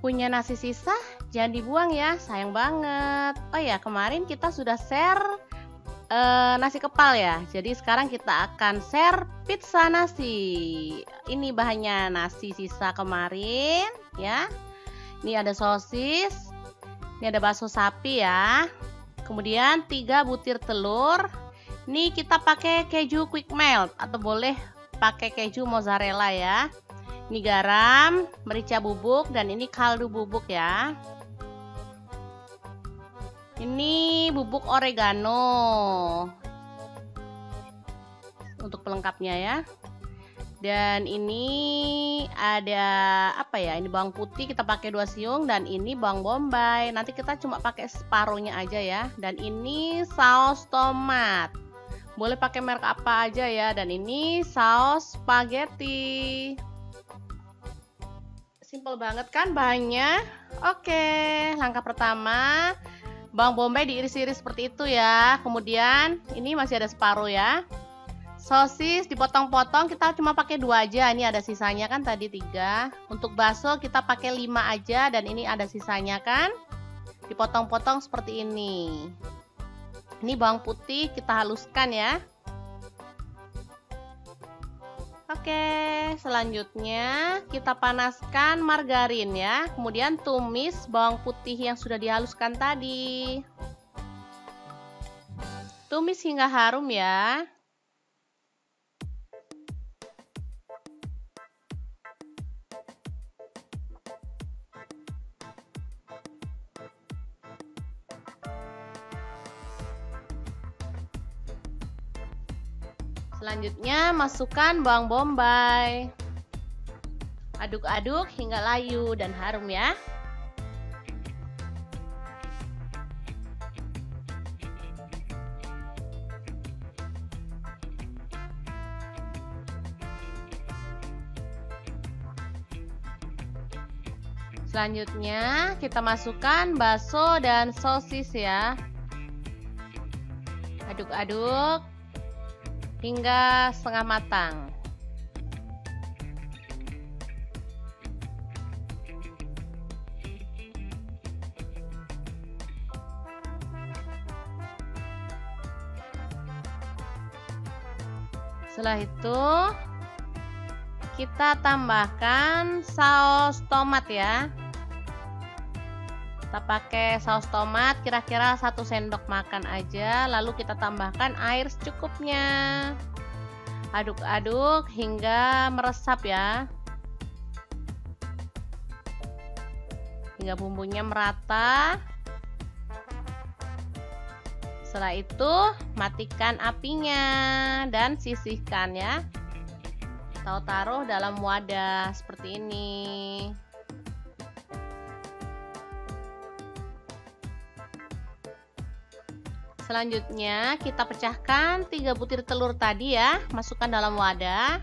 Punya nasi sisa? Jangan dibuang ya, sayang banget. Oh ya, kemarin kita sudah share nasi kepal ya. Jadi sekarang kita akan share pizza nasi. Ini bahannya nasi sisa kemarin ya. Ini ada sosis. Ini ada bakso sapi ya. Kemudian 3 butir telur. Ini kita pakai keju quick melt atau boleh pakai keju mozzarella ya. Ini garam, merica bubuk, dan ini kaldu bubuk ya. Ini bubuk oregano untuk pelengkapnya ya. Dan ini ada apa ya? Ini bawang putih kita pakai 2 siung, dan ini bawang bombay. Nanti kita cuma pakai separuhnya aja ya. Dan ini saus tomat. Boleh pakai merek apa aja ya. Dan ini saus spaghetti. Simple banget kan bahannya. Oke, langkah pertama, bawang bombay diiris-iris seperti itu ya. Kemudian ini masih ada separuh ya. Sosis dipotong-potong, kita cuma pakai 2 aja. Ini ada sisanya kan tadi 3. Untuk bakso kita pakai 5 aja, dan ini ada sisanya kan. Dipotong-potong seperti ini. Ini bawang putih kita haluskan ya. Oke, selanjutnya kita panaskan margarin ya. Kemudian tumis bawang putih yang sudah dihaluskan tadi. Tumis hingga harum ya. Selanjutnya masukkan bawang bombay. Aduk-aduk hingga layu dan harum ya. Selanjutnya kita masukkan bakso dan sosis ya. Aduk-aduk hingga setengah matang. Setelah itu kita tambahkan saus tomat ya. Kita pakai saus tomat kira-kira 1 sendok makan aja, lalu kita tambahkan air secukupnya. Aduk-aduk hingga meresap ya, hingga bumbunya merata. Setelah itu matikan apinya dan sisihkan ya. Taruh dalam wadah seperti ini. Selanjutnya kita pecahkan 3 butir telur tadi ya, masukkan dalam wadah.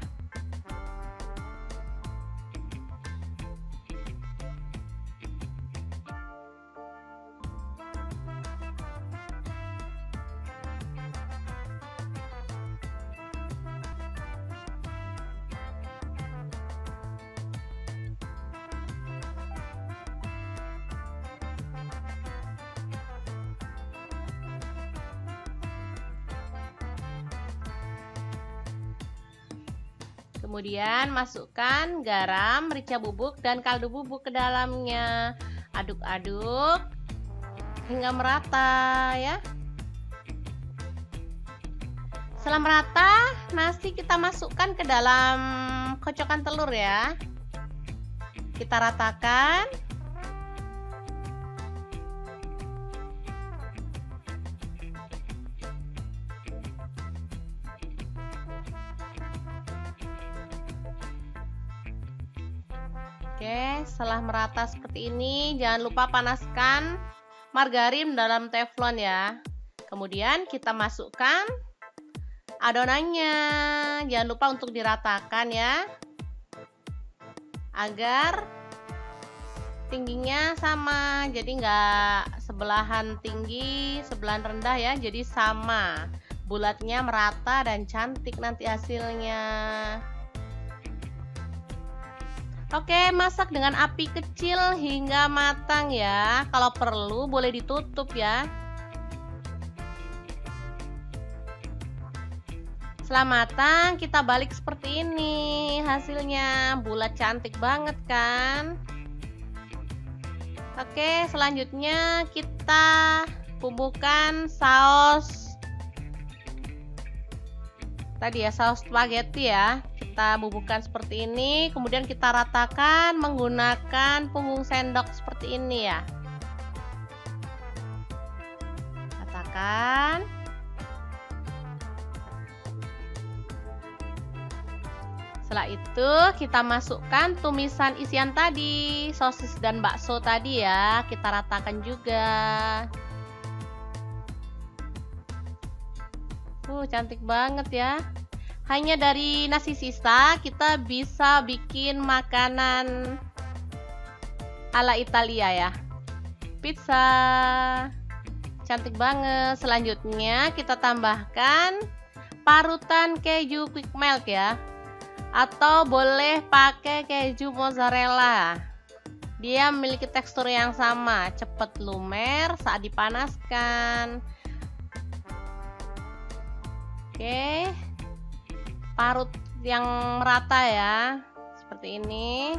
Kemudian masukkan garam, merica bubuk, dan kaldu bubuk ke dalamnya. Aduk-aduk hingga merata ya. Setelah merata, nasi kita masukkan ke dalam kocokan telur ya. Kita ratakan. Oke, setelah merata seperti ini, jangan lupa panaskan margarin dalam teflon ya. Kemudian kita masukkan adonannya. Jangan lupa untuk diratakan ya, agar tingginya sama. Jadi nggak sebelahan tinggi, sebelahan rendah ya. Jadi sama, bulatnya merata dan cantik nanti hasilnya. Oke, masak dengan api kecil hingga matang ya. Kalau perlu boleh ditutup ya. Setelah matang, kita balik seperti ini. Hasilnya bulat cantik banget kan? Oke, selanjutnya kita bubuhkan saus tadi ya, saus spaghetti ya. Kita bubuhkan seperti ini, kemudian kita ratakan menggunakan punggung sendok seperti ini ya. Ratakan. Setelah itu kita masukkan tumisan isian tadi, sosis dan bakso tadi ya, kita ratakan juga. Cantik banget ya. Hanya dari nasi sisa kita bisa bikin makanan ala Italia ya. Pizza. Cantik banget. Selanjutnya kita tambahkan parutan keju quick melt ya. Atau boleh pakai keju mozzarella. Dia memiliki tekstur yang sama, cepat lumer saat dipanaskan. Oke, parut yang merata ya, seperti ini.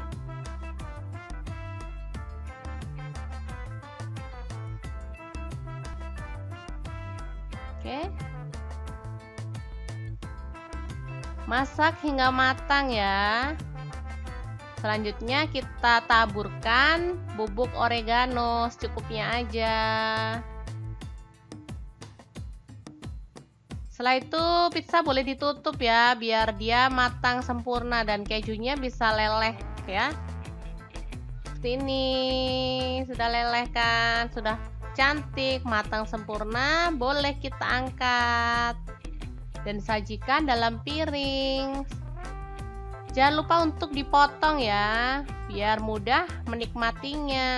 Oke, masak hingga matang ya. Selanjutnya kita taburkan bubuk oregano secukupnya aja. Setelah itu pizza boleh ditutup ya, biar dia matang sempurna dan kejunya bisa leleh ya. Seperti ini, sudah leleh kan, sudah cantik, matang sempurna. Boleh kita angkat dan sajikan dalam piring. Jangan lupa untuk dipotong ya, biar mudah menikmatinya.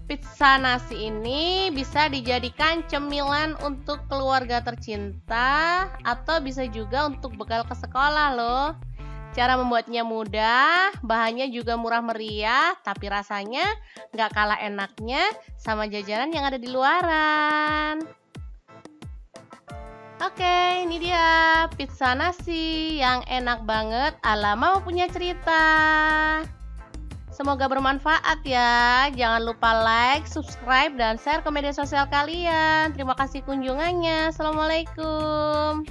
Pizza nasi ini bisa dijadikan cemilan untuk keluarga tercinta atau bisa juga untuk bekal ke sekolah loh. Cara membuatnya mudah, bahannya juga murah meriah, tapi rasanya nggak kalah enaknya sama jajanan yang ada di luaran. Oke, ini dia pizza nasi yang enak banget ala Mama Punya Cerita. Semoga bermanfaat ya. Jangan lupa like, subscribe, dan share ke media sosial kalian. Terima kasih kunjungannya. Assalamualaikum.